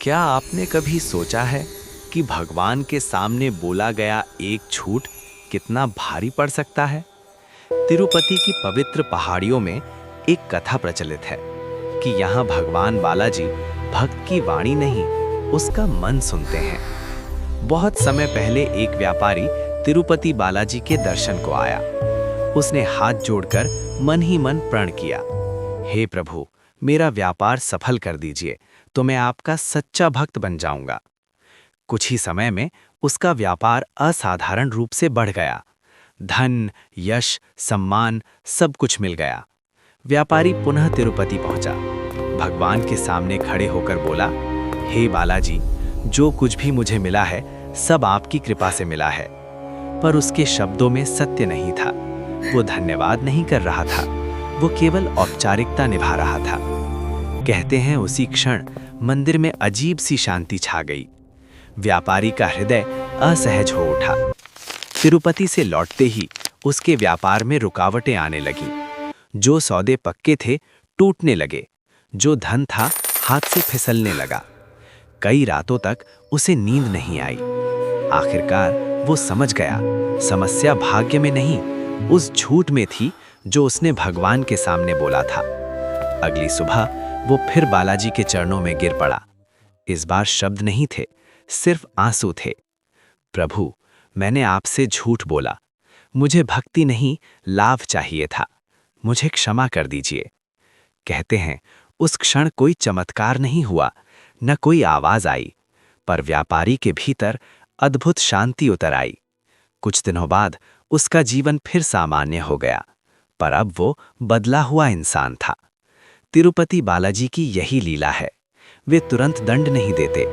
क्या आपने कभी सोचा है कि भगवान के सामने बोला गया एक झूठ कितना भारी पड़ सकता है? तिरुपति की पवित्र पहाड़ियों में एक कथा प्रचलित है कि यहाँ भगवान बालाजी भक्त की वाणी नहीं, उसका मन सुनते हैं। बहुत समय पहले एक व्यापारी तिरुपति बालाजी के दर्शन को आया। उसने हाथ जोड़कर मन ही मन प्रण किया, हे प्रभु, मेरा व्यापार सफल कर दीजिए, तो मैं आपका सच्चा भक्त बन जाऊंगा। कुछ ही समय में उसका व्यापार असाधारण रूप से बढ़ गया। धन, यश, सम्मान सब कुछ मिल गया। व्यापारी पुनः तिरुपति पहुंचा। भगवान के सामने खड़े होकर बोला, हे बालाजी, जो कुछ भी मुझे मिला है सब आपकी कृपा से मिला है। पर उसके शब्दों में सत्य नहीं था। वो धन्यवाद नहीं कर रहा था, वो केवल औपचारिकता निभा रहा था। कहते हैं उसी क्षण मंदिर में अजीब सी शांति छा गई। व्यापारी का हृदय असहज हो उठा। तिरुपति से लौटते ही उसके व्यापार में रुकावटें आने लगीं। जो सौदे पक्के थे टूटने लगे, जो धन था हाथ से फिसलने लगा। कई रातों तक उसे नींद नहीं आई। आखिरकार वो समझ गया, समस्या भाग्य में नहीं, उस झूठ में थी जो उसने भगवान के सामने बोला था। अगली सुबह वो फिर बालाजी के चरणों में गिर पड़ा। इस बार शब्द नहीं थे, सिर्फ आंसू थे। प्रभु, मैंने आपसे झूठ बोला। मुझे भक्ति नहीं, लाभ चाहिए था। मुझे क्षमा कर दीजिए। कहते हैं उस क्षण कोई चमत्कार नहीं हुआ, न कोई आवाज आई, पर व्यापारी के भीतर अद्भुत शांति उतर आई। कुछ दिनों बाद उसका जीवन फिर सामान्य हो गया, पर अब वो बदला हुआ इंसान था। तिरुपति बालाजी की यही लीला है। वे तुरंत दंड नहीं देते,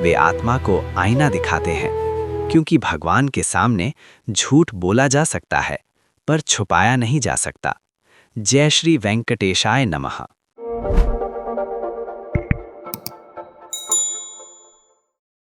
वे आत्मा को आईना दिखाते हैं, क्योंकि भगवान के सामने झूठ बोला जा सकता है, पर छुपाया नहीं जा सकता। जय श्री वेंकटेशाय नमः।